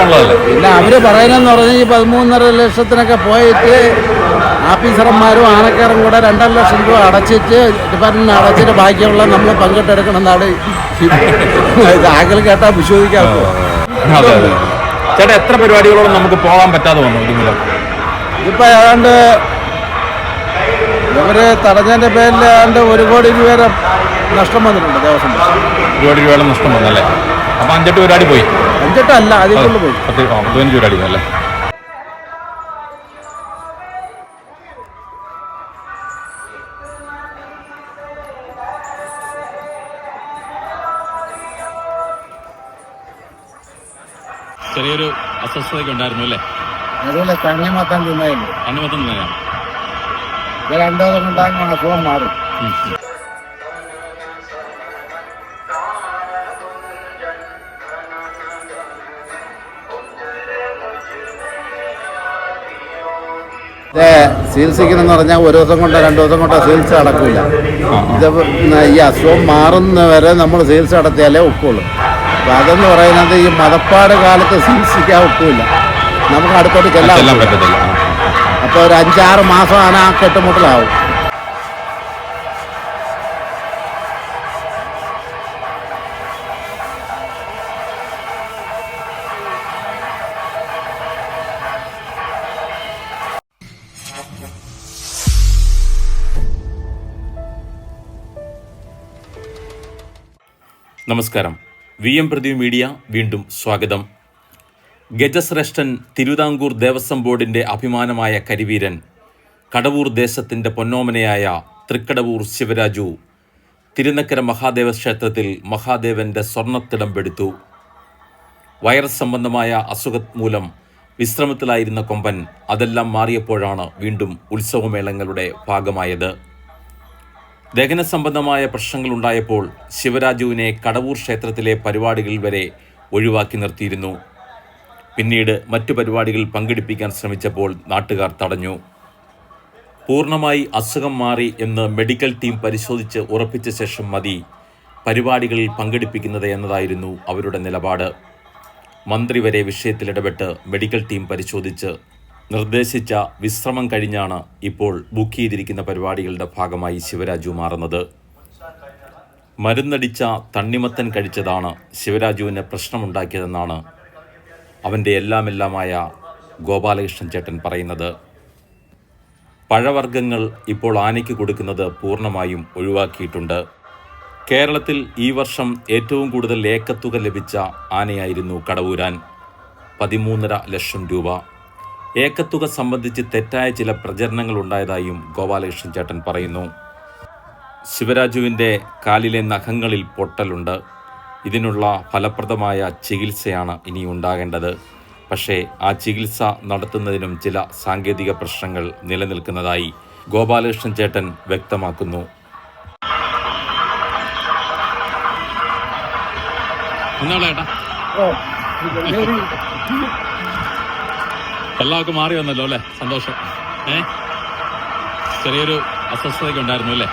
എന്നുള്ളതല്ലേ. പിന്നെ അവര് പറയുന്നതെന്ന് പറഞ്ഞാൽ ഈ 13.5 ലക്ഷത്തിനൊക്കെ പോയിട്ട് ഓഫീസർമാരും ആനക്കാരും കൂടെ 2.5 ലക്ഷം രൂപ അടച്ചിട്ട് ഡിപ്പാർട്ട്മെന്റ് അടച്ചിട്ട് ബാക്കിയുള്ള നമ്മൾ പങ്കിട്ടെടുക്കണം എന്നാണ് ആകെ കേട്ടാൽ വിശ്വസിക്കാമോ. അതെ അതെ. ചേട്ടാ എത്ര പരിപാടികളോട് നമുക്ക് പോകാൻ പറ്റാതെ വന്നു ഇതുമൂലം? ഇതിപ്പോ ഏതാണ്ട് ഇവര് തടഞ്ഞതിന്റെ പേരിൽ ഏതാണ്ട് 1 കോടി രൂപ നഷ്ടം വന്നിട്ടുണ്ട് ദേവസ്വം. 1 കോടി രൂപയുടെ നഷ്ടം വന്നല്ലേ? അപ്പൊ 5-8 പരിപാടി പോയി. 5-8 അല്ല, അതിൽ കൊണ്ട് പോയി. 15 പരിപാടി അല്ലേ? ചെറിയൊരു അസ്വസ്ഥതയൊക്കെ ഉണ്ടായിരുന്നു അല്ലേ? അതുപോലെ തണ്ണിമത്തം തിന്നയില്ല. തണ്ണിമത്തം തിന്നയാണ്. 2 ദിവസം കൊണ്ടാകുമ്പോൾ അസുഖം മാറും. ചികിത്സിക്കണമെന്ന് പറഞ്ഞാൽ 1 ദിവസം കൊണ്ടോ 2 ദിവസം കൊണ്ടോ ചികിത്സ നടക്കില്ല. ഇത് ഈ അസുഖം മാറുന്നവരെ നമ്മൾ ചികിത്സ നടത്തിയാലേ ഒക്കുള്ളൂ. അപ്പം അതെന്ന് പറയുന്നത് ഈ മതപ്പാട് കാലത്ത് ചികിത്സിക്കാൻ ഒക്കില്ല, നമുക്ക് അടുത്തോട്ട് ചെല്ലാൻ പറ്റത്തില്ല. അപ്പോൾ ഒരു 5-6 മാസമാണ് ആ കെട്ടുമുട്ടലാവും. നമസ്കാരം. VM പ്രദീപ് മീഡിയ വീണ്ടും സ്വാഗതം. ഗജശ്രേഷ്ഠൻ, തിരുവിതാംകൂർ ദേവസ്വം ബോർഡിൻ്റെ അഭിമാനമായ കരിവീരൻ, കടവൂർ ദേശത്തിൻ്റെ പൊന്നോമനയായ തൃക്കടവൂർ ശിവരാജു തിരുനക്കര മഹാദേവ ക്ഷേത്രത്തിൽ മഹാദേവൻ്റെ സ്വർണ്ണത്തിടമ്പെടുത്തു. വൈറസ് സംബന്ധമായ അസുഖം മൂലം വിശ്രമത്തിലായിരുന്ന കൊമ്പൻ അതെല്ലാം മാറിയപ്പോഴാണ് വീണ്ടും ഉത്സവമേളങ്ങളുടെ ഭാഗമായത്. ദഹന സംബന്ധമായ പ്രശ്നങ്ങളുണ്ടായപ്പോൾ ശിവരാജുവിനെ കടവൂർ ക്ഷേത്രത്തിലെ പരിപാടികളിൽ വരെ ഒഴിവാക്കി നിർത്തിയിരുന്നു. പിന്നീട് മറ്റു പരിപാടികളിൽ പങ്കെടുപ്പിക്കാൻ ശ്രമിച്ചപ്പോൾ നാട്ടുകാർ തടഞ്ഞു. പൂർണ്ണമായി അസുഖം മാറി എന്ന് മെഡിക്കൽ ടീം പരിശോധിച്ച് ഉറപ്പിച്ച ശേഷം മതി പരിപാടികളിൽ പങ്കെടുപ്പിക്കുന്നത് എന്നതായിരുന്നു അവരുടെ നിലപാട്. മന്ത്രി വരെ വിഷയത്തിൽ ഇടപെട്ട് മെഡിക്കൽ ടീം പരിശോധിച്ച് നിർദ്ദേശിച്ച വിശ്രമം കഴിഞ്ഞാണ് ഇപ്പോൾ ബുക്ക് ചെയ്തിരിക്കുന്ന പരിപാടികളുടെ ഭാഗമായി ശിവരാജു മാറുന്നത്. മരുന്നടിച്ച തണ്ണിമത്തൻ കഴിച്ചതാണ് ശിവരാജുവിന് പ്രശ്നമുണ്ടാക്കിയതെന്നാണ് അവൻ്റെ എല്ലാമെല്ലാമായ ഗോപാലകൃഷ്ണൻ ചേട്ടൻ പറയുന്നത്. പഴവർഗ്ഗങ്ങൾ ഇപ്പോൾ ആനയ്ക്ക് കൊടുക്കുന്നത് പൂർണ്ണമായും ഒഴിവാക്കിയിട്ടുണ്ട്. കേരളത്തിൽ ഈ വർഷം ഏറ്റവും കൂടുതൽ ഏക്കത്തുക ലഭിച്ച ആനയായിരുന്നു കടവൂരാൻ, 13.5 ലക്ഷം രൂപ. ഏക്കത്തുക സംബന്ധിച്ച് തെറ്റായ ചില പ്രചരണങ്ങൾ ഉണ്ടായതായും ഗോപാലകൃഷ്ണൻ ചേട്ടൻ പറയുന്നു. ശിവരാജുവിൻ്റെ കാലിലെ നഖങ്ങളിൽ പൊട്ടലുണ്ട്. ഇതിനുള്ള ഫലപ്രദമായ ചികിത്സയാണ് ഇനി ഉണ്ടാകേണ്ടത്. പക്ഷേ ആ ചികിത്സ നടത്തുന്നതിനും ചില സാങ്കേതിക പ്രശ്നങ്ങൾ നിലനിൽക്കുന്നതായി ഗോപാലകൃഷ്ണൻ ചേട്ടൻ വ്യക്തമാക്കുന്നു. എല്ലാവർക്കും മാറി വന്നല്ലോ അല്ലേ? സന്തോഷം. ചെറിയൊരു അസ്വസ്ഥതയൊക്കെ ഉണ്ടായിരുന്നു അല്ലേ?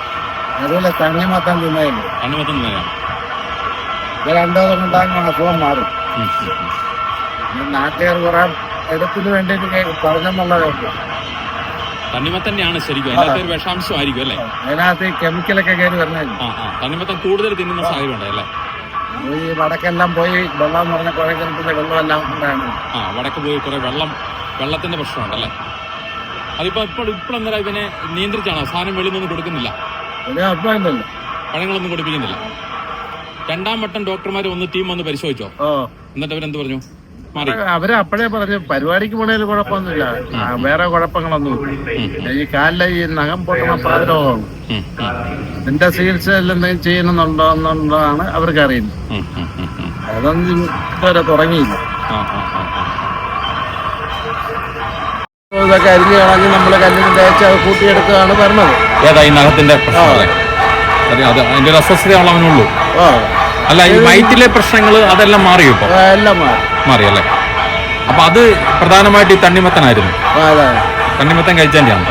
അതുപോലെ തണ്ണിമത്തം തിന്നയില്ല. തണ്ണിമത്തം തിന്നയാണ്. 2 ദിവസം കൊണ്ടാകുമ്പോൾ അസുഖം മാറും. നാട്ടുകാർ കുറെ എടുപ്പിന് വേണ്ടിയിട്ട് പറഞ്ഞെന്നുള്ളതൊക്കെ. തണ്ണിമത്തം തന്നെയാണ് ശരിക്കും. അതിനകത്ത് ഒരു വിഷാംശമായിരിക്കും അല്ലേ? അതിനകത്ത് കെമിക്കലൊക്കെ കയറി വന്നേ. തണ്ണിമത്തം കൂടുതൽ തിന്നുന്ന സാഹചര്യം ഉണ്ടല്ലേ? ഈ വടക്കെല്ലാം പോയി വെള്ളം എന്ന് പറഞ്ഞ കുറെ കിണറ്റിലെ വെള്ളമെല്ലാം ഉണ്ടായിരുന്നു. വടക്ക് പോയി കുറെ വെള്ളത്തിന്റെ പ്രശ്നമുണ്ടല്ലേ? അതിപ്പോ ഇപ്പോഴെന്താ ഇവനെ നിയന്ത്രിച്ചാണോ? സാധനം വെളിയിൽ നിന്ന് കൊടുക്കുന്നില്ല, പഴങ്ങളൊന്നും കൊടുപ്പിക്കുന്നില്ല. 2ാം വട്ടം ഡോക്ടർമാർ ടീം വന്ന് പരിശോധിച്ചോ? എന്നിട്ട് അവരെന്ത് പറഞ്ഞു? അവര് അപ്പോഴേ പറഞ്ഞു പരിപാടിക്ക് പോണേൽ കുഴപ്പമൊന്നുമില്ല, വേറെ കുഴപ്പങ്ങളൊന്നും. ഈ കാലിലെ ഈ നഖം പൊട്ടണ പ്രാതിരോഗമാണ്. എന്റെ ചികിത്സ എന്തെങ്കിലും ചെയ്യുന്നുണ്ടോ എന്നുള്ളതാണ് അവർക്ക് അറിയുന്നത്. അതൊന്നും ഇതുവരെ തുടങ്ങിയില്ല. ഇതൊക്കെ അരിഞ്ഞു കളഞ്ഞ് നമ്മള് കല്ലിന് തേച്ച് അത് കൂട്ടിയെടുക്കുകയാണ് പറഞ്ഞത്. ഏതാ ഈ നഖത്തിന്റെ അതിന്റെ ഒരു അസ്വസ്ഥതയുള്ളവനുള്ളൂ. അല്ല, ഈ വയറ്റിലെ പ്രശ്നങ്ങൾ അതെല്ലാം മാറിയോ? ഇപ്പൊ എല്ലാം മാറിയല്ലേ? അപ്പൊ അത് പ്രധാനമായിട്ട് ഈ തണ്ണിമത്തനായിരുന്നു. തണ്ണിമത്തൻ കഴിച്ചതിന്റെയാണ്.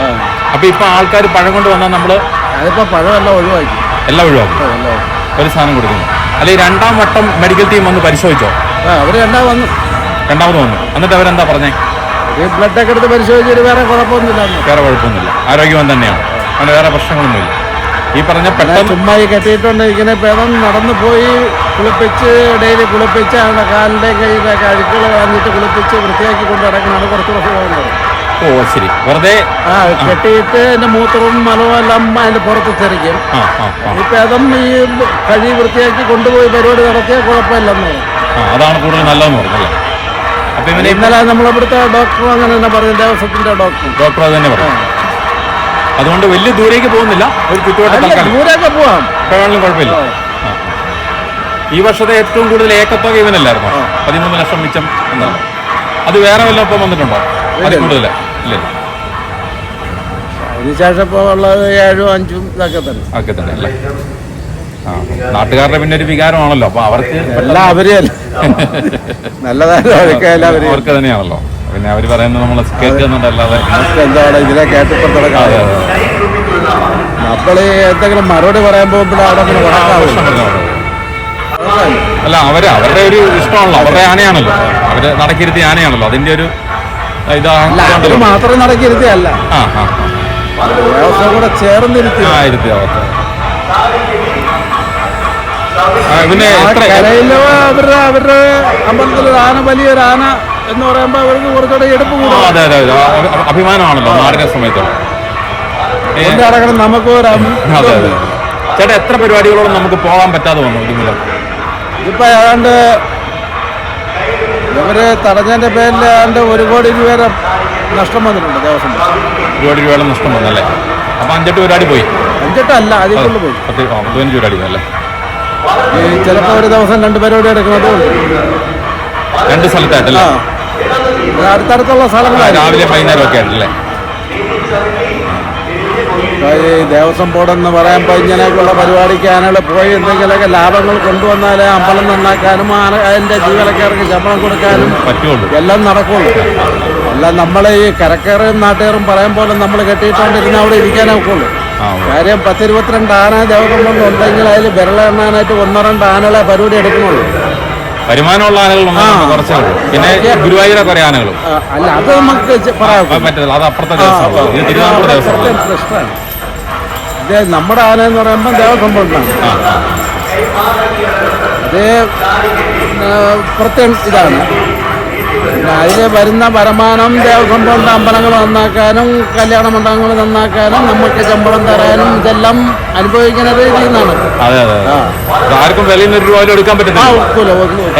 അപ്പൊ ഇപ്പൊ ആൾക്കാർ പഴം കൊണ്ട് വന്നാൽ നമ്മള് അതിപ്പോ പഴമെല്ലാം ഒഴിവാക്കി, എല്ലാം ഒഴിവാക്കും, ഒരു സാധനം കൊടുക്കുന്നു. അല്ലെ 2ാം വട്ടം മെഡിക്കൽ ടീം വന്ന് പരിശോധിച്ചോ? അവര് 2 വന്നു. രണ്ടാമത് വന്നു. എന്നിട്ട് അവരെന്താ പറഞ്ഞേ? ഈ ബ്ലഡൊക്കെ എടുത്ത് പരിശോധിച്ചിട്ട് വേറെ കുഴപ്പമൊന്നുമില്ല. വേറെ കുഴപ്പമൊന്നുമില്ല, ആരോഗ്യവാൻ തന്നെയാണ്, അങ്ങനെ വേറെ പ്രശ്നങ്ങളൊന്നുമില്ല. ഈ പറഞ്ഞ പെട്ടെന്ന് ചുമ്മാ ഈ കെട്ടിയിട്ടുണ്ട് ഇങ്ങനെ ഭേദം നടന്നു പോയി കുളിപ്പിച്ച് ഡെയിലി കുളിപ്പിച്ച് അവരുടെ കാലിൻ്റെ കയ്യിലെ അഴുക്കൾ കളഞ്ഞിട്ട് കുളിപ്പിച്ച് വൃത്തിയാക്കി കൊണ്ട് നടക്കുന്നതാണ് കുറച്ച് പോകുന്നത്. ഓ ശരി, വെറുതെ കെട്ടിയിട്ട് എൻ്റെ മൂത്രവും മലവും എല്ലാം അതിൻ്റെ പുറത്ത് തെറിക്കും. ഈ ഭേദം ഈ കഴി വൃത്തിയാക്കി കൊണ്ടുപോയി പരിപാടി നടത്തിയാൽ കുഴപ്പമില്ലെന്ന് പറയും. അതാണ് കൂടുതൽ നല്ലതെന്ന് പറഞ്ഞല്ലേ? അപ്പൊ ഇന്നലെ നമ്മളിവിടുത്തെ ഡോക്ടറും അങ്ങനെ തന്നെ പറഞ്ഞു, ദേവസ്വത്തിന്റെ ഡോക്ടർ അത് തന്നെ പറഞ്ഞു. അതുകൊണ്ട് വലിയ ദൂരേക്ക് പോകുന്നില്ല, ഒരു ചുറ്റുവട്ടം ദൂരൊക്കെ പോവാം, കുഴപ്പമില്ല. ഈ വർഷത്തെ ഏറ്റവും കൂടുതൽ ഏക്കത്തുക ഇവനല്ലായിരുന്നു, 13 ലക്ഷം മിച്ചം എന്നാണ്. അത് വേറെ വല്ലതും ഇപ്പം വന്നിട്ടുണ്ടോ? അത് കൂടുതൽ ഇല്ല. അതിനുശേഷം ഇപ്പോൾ ഉള്ളത് 7ഉം 5ഉം ഇതൊക്കെ തന്നെ അല്ലേ? നാട്ടുകാരുടെ പിന്നെ ഒരു വികാരമാണല്ലോ, അപ്പൊ അവർക്ക് എല്ലാം അവര് നല്ലതായാലും അവർക്ക് തന്നെയാണല്ലോ. പിന്നെ അവര് പറയുന്നത് നമ്മൾ കേൾക്കുന്നുണ്ടല്ലാതെ എന്താണ് ഇതിനെ കേട്ടിപ്പുറത്തോടെ നമ്മൾ എന്തെങ്കിലും മറുപടി പറയാൻ പോകുമ്പോൾ അവിടെ അല്ല, അവരുടെ ഒരു ഇഷ്ടമാണല്ലോ, അവരുടെ ആനയാണല്ലോ, അവര് നടക്കിരുത്തി ആനയാണല്ലോ, അതിന്റെ ഒരു ഇതാണ് മാത്രം നടക്കിരുത്തിയല്ല, കൂടെ ചേർന്നിരുത്തി പിന്നെ കരയിലോ അവരുടെ അമ്പലത്തിലൊരു ആന, വലിയൊരു ആന എന്ന് പറയുമ്പോ അവർക്ക് കുറച്ചുകൂടെ എടുപ്പ് കൂടും. അതെ അതെ, അഭിമാനമാണല്ലോ നാടിനെ സമയത്ത് നടക്കണം നമുക്ക്. അതെ അതെ ചേട്ടാ, എത്ര പരിപാടികളോട് നമുക്ക് പോകാൻ പറ്റാതെ വന്നു ഇതുമൂലം? ഇതിപ്പോ ഏതാണ്ട് ഇവര് തടഞ്ഞതിന്റെ പേരിൽ ഏതാണ്ട് 1 കോടി രൂപ നഷ്ടം വന്നിട്ടുണ്ട് ദേവസ്വം. 1 കോടി രൂപയുടെ നഷ്ടം വന്നല്ലേ? അപ്പൊ 5-8 പരിപാടി പോയി. 5-8 അല്ല, അതിൽ കൊണ്ട് പോയി 15 പരിപാടി അല്ലേ? ചിലപ്പോ ഒരു ദിവസം 2 പരിപാടി എടുക്കുന്നത് 2 സ്ഥലത്തായിട്ടല്ലേ? അടുത്തടുത്തുള്ള സ്ഥലങ്ങളാണ്, രാവിലെ വൈകുന്നേരം ഒക്കെ ആയിട്ടല്ലേ? ഈ ദേവസ്വം ബോർഡെന്ന് പറയുമ്പോൾ ഇങ്ങനെയൊക്കെയുള്ള പരിപാടിക്ക് ആനകൾ പോയി എന്തെങ്കിലുമൊക്കെ ലാഭങ്ങൾ കൊണ്ടുവന്നാലേ അമ്പലം നന്നാക്കാനും അതിൻ്റെ ജീവനക്കാർക്ക് ശമ്പളം കൊടുക്കാനും പറ്റുള്ളൂ, എല്ലാം നടക്കുള്ളൂ. അല്ല നമ്മൾ ഈ കരക്കയറും നാട്ടുകാരും പറയും പോലെ നമ്മൾ കെട്ടിയിട്ടുകൊണ്ടിരുന്ന അവിടെ ഇരിക്കാനേ ഒക്കുള്ളൂ. കാര്യം 10-22 ആന ദേവസ്വം ബോർഡ് ഉണ്ടെങ്കിൽ അതിൽ വിരലെണ്ണാനായിട്ട് 1-2 ആനകളെ പരിപാടി എടുക്കണുള്ളൂ. വരുമാനമുള്ള ആനകൾ കുറച്ചേ ഉള്ളൂ. പിന്നെ ഗുരുവായൂരെ കുറെ ആനകളും അല്ല, അത് നമുക്ക് പറയാം പറ്റില്ല, അത് അപ്പുറത്തെ ദിവസമാണ്, തിരുവനന്തപുരം ദിവസമാണ്. പ്രശ്നമാണ് ഇത്. നമ്മുടെ ആന എന്ന് പറയുമ്പോൾ ദേവസ്വം ബോർഡിനാണ്, അത് പ്രത്യേകം ഇതാണ്. പിന്നെ അതിൽ വരുന്ന വരുമാനം ദേവസ്വം ബോർഡിൻ്റെ അമ്പലങ്ങൾ നന്നാക്കാനും കല്യാണ മണ്ഡപങ്ങൾ നന്നാക്കാനും നമുക്ക് ശമ്പളം തരാനും ഇതെല്ലാം അനുഭവിക്കുന്നത് ഇതിൽ നിന്നാണ്. അതെ അതെ, ആർക്കും വിലയിൽ നിന്ന് 1 രൂപ എടുക്കാൻ പറ്റില്ല,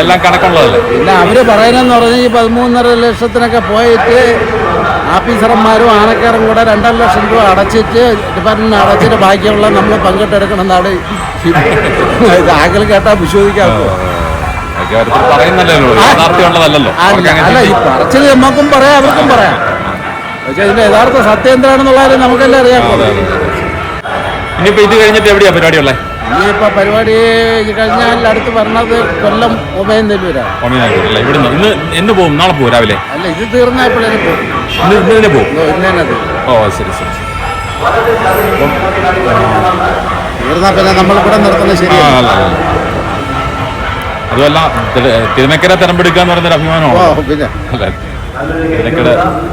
എല്ലാം കണക്കുള്ളതല്ലേ. പിന്നെ അവര് പറയുന്നതെന്ന് പറഞ്ഞാൽ ഈ 13.5 ലക്ഷത്തിനൊക്കെ പോയിട്ട് ഓഫീസർമാരും ആനക്കാരും കൂടെ 2.5 ലക്ഷം രൂപ അടച്ചിട്ട് ഡിപ്പാർട്ട്മെന്റ് അടച്ചിട്ട് ബാക്കിയുള്ള നമ്മൾ പങ്കിട്ടെടുക്കണമെന്നാണ് ആകെ കേട്ടാൽ വിശ്വസിക്കാമോ? പറയുന്നല്ലോ, അല്ല, ഈ പറച്ചിൽ നമുക്കും പറയാം അവർക്കും പറയാം, പക്ഷെ ഇതിന്റെ യഥാർത്ഥ സത്യം എന്താണെന്നുള്ള കാര്യം നമുക്കെല്ലാം അറിയാം. ഇനിയിപ്പോ ഇത് കഴിഞ്ഞിട്ട് എവിടെയാ പരിപാടി ഉള്ളത്? ഇനിയിപ്പോ പരിപാടി കഴിഞ്ഞാൽ അടുത്ത് പറഞ്ഞത് കൊല്ലം ഒമയനെല്ലൂരല്ലേ? ഇവിടുന്ന് ഇന്ന് പോകും, നാളെ പോകും രാവിലെ? അല്ല, ഇത് തീർന്നപ്പോഴേ പോകും, ഇന്ന് തന്നെ പോകും. ഓ ശരി ശരി. തീർന്നാ പിന്നെ നമ്മളിവിടെ നിർത്തുന്നത് ശരിയല്ല. അതുമല്ല, തിരുനക്കര തെരമ്പെടുക്കുക എന്ന് പറയുന്നൊരു അഭിമാനമാണ്. പിന്നെ അല്ലേ? തിരുനക്കര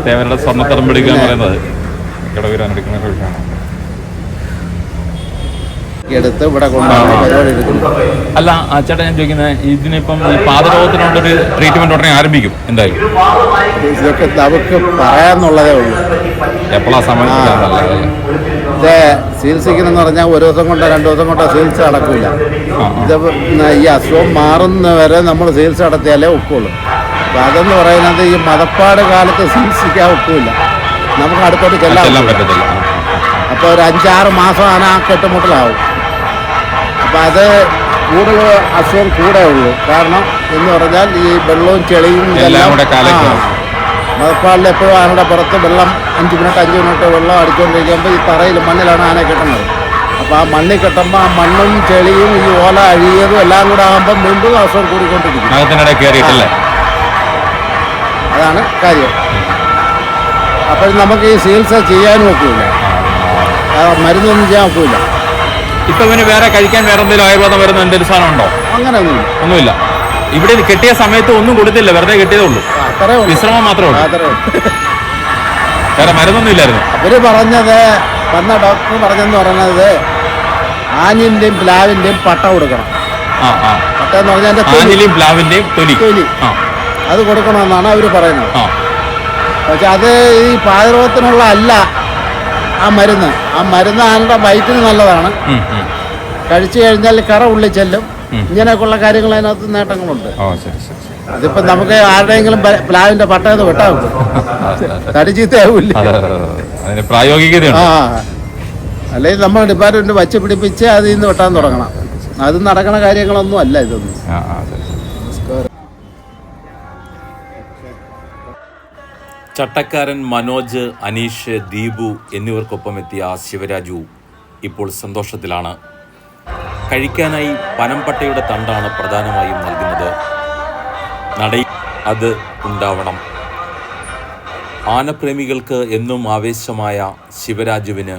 തേവരുടെ സ്വർണ്ണ തെരമ്പെടുക്കുക എന്ന് പറയുന്നത് കിടവീരാനെടുക്കുന്ന ഒരു വിഷയമാണ്. എടുത്ത് ഇവിടെ കൊണ്ടാണ് പരിപാടി എടുക്കുന്നത്. അല്ല ചേട്ടാ, ഞാൻ ചോദിക്കുന്നത്, ഇതിനിപ്പം ഈ പാദരോഗത്തിനുള്ളൊരു ട്രീറ്റ്മെന്റ് ഉടനെ ആരംഭിക്കും എന്തായാലും? ഇതൊക്കെ നമുക്ക് പറയാന്നുള്ളതേ ഉള്ളൂ, എപ്പോഴാ സമയം? ഇത് ചികിത്സിക്കണമെന്ന് പറഞ്ഞാൽ 1 ദിവസം കൊണ്ടോ 2 ദിവസം കൊണ്ടോ ചികിത്സ നടക്കില്ല. ഇത് ഈ അസുഖം മാറുന്നവരെ നമ്മൾ ചികിത്സ നടത്തിയാലേ ഒക്കുള്ളൂ. അപ്പം അതെന്ന് പറയുന്നത് ഈ മതപ്പാട് കാലത്ത് ചികിത്സിക്കാൻ ഒക്കില്ല, നമുക്ക് അടുത്തോട്ട് ചെല്ലാൻ പറ്റത്തില്ല. അപ്പോൾ ഒരു 5-6 മാസം ആന കെട്ടുമുട്ടലാവും. അപ്പം അത് കൂടുതൽ അസുഖം കൂടെ ഉള്ളൂ. കാരണം എന്ന് പറഞ്ഞാൽ ഈ വെള്ളവും ചെളിയും ഇതെല്ലാം മതപ്പാടിൽ എപ്പോഴും ആനയുടെ പുറത്ത് വെള്ളം 5 മിനിറ്റ് വെള്ളം അടിച്ചുകൊണ്ടിരിക്കുമ്പോൾ ഈ തറയിൽ മണ്ണിലാണ് ആന കെട്ടുന്നത്. അപ്പോൾ ആ മണ്ണിൽ കെട്ടുമ്പോൾ ആ മണ്ണും ചെളിയും ഈ ഓല അഴിയതും എല്ലാം കൂടെ ആകുമ്പോൾ വീണ്ടും അസുഖം കൂടിക്കൊണ്ടിരിക്കും. അതാണ് കാര്യം. അപ്പോൾ നമുക്ക് ഈ ചികിത്സ ചെയ്യാനും ഒക്കില്ല, മരുന്നൊന്നും ചെയ്യാൻ ഒക്കില്ല. ഇപ്പൊ ഇവന് വേറെ കഴിക്കാൻ വേറെ എന്തെങ്കിലും ആയുർവേദം വരുന്ന എന്തെങ്കിലും സാധനം ഉണ്ടോ? അങ്ങനെയൊന്നുമില്ല. ഒന്നുമില്ല. ഇവിടെ കെട്ടിയ സമയത്ത് ഒന്നും കൊടുത്തില്ല, വെറുതെ കെട്ടിയതേ ഉള്ളൂ, അത്രേ ഉള്ളൂ. വിശ്രമം മാത്രമേ ഉള്ളൂ, അത്രേ ഉള്ളൂ. വേറെ മരുന്നൊന്നും ഇല്ലായിരുന്നു. അവര് പറഞ്ഞത്, വന്ന ഡോക്ടർ പറഞ്ഞെന്ന് പറയുന്നത് ആഞ്ഞിന്റെയും പ്ലാവിന്റെയും പട്ട കൊടുക്കണം. പട്ട എന്ന് പറഞ്ഞാൽ ആഞ്ഞിലിയും പ്ലാവിന്റെയും തൊലി അത് കൊടുക്കണമെന്നാണ് അവര് പറയുന്നത്. പക്ഷെ അത് ഈ പാതരോഗത്തിനുള്ള അല്ല ആ മരുന്ന് ആനയുടെ വയറ്റിന് നല്ലതാണ്. കഴിച്ചു കഴിഞ്ഞാൽ കറ ഉള്ളിൽ ചെല്ലും. ഇങ്ങനെയൊക്കെയുള്ള കാര്യങ്ങൾ അതിനകത്ത് നേട്ടങ്ങളുണ്ട്. അതിപ്പോ നമുക്ക് ആരുടെയെങ്കിലും പ്ലാവിന്റെ പട്ടയെന്ന് വെട്ടാൻ തടി ചീത്തയാവില്ല. പ്രായോഗികതയുണ്ട്. അല്ലെങ്കിൽ നമ്മൾ ഡിപ്പാർട്ട്മെന്റ് വച്ച് പിടിപ്പിച്ച് അതിൽ നിന്ന് വെട്ടാൻ തുടങ്ങണം. അത് നടക്കണ കാര്യങ്ങളൊന്നും അല്ല ഇതൊന്നും. ചട്ടക്കാരൻ മനോജ്, അനീഷ്, ദീപു എന്നിവർക്കൊപ്പം എത്തിയ ശിവരാജു ഇപ്പോൾ സന്തോഷത്തിലാണ്. കഴിക്കാനായി പനമ്പട്ടയുടെ തണ്ടാണ് പ്രധാനമായും നൽകുന്നത്. നടയിൽ അത് ഉണ്ടാവണം. ആനപ്രേമികൾക്ക് എന്നും ആവേശമായ ശിവരാജുവിന്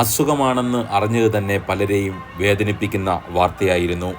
അസുഖമാണെന്ന് അറിഞ്ഞത് തന്നെ പലരെയും വേദനിപ്പിക്കുന്ന വാർത്തയായിരുന്നു.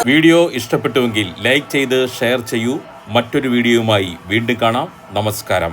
വീഡിയോ ഇഷ്ടപ്പെട്ടുവെങ്കിൽ ലൈക്ക് ചെയ്ത് ഷെയർ ചെയ്യൂ. മറ്റൊരു വീഡിയോയുമായി വീണ്ടും കാണാം. നമസ്കാരം.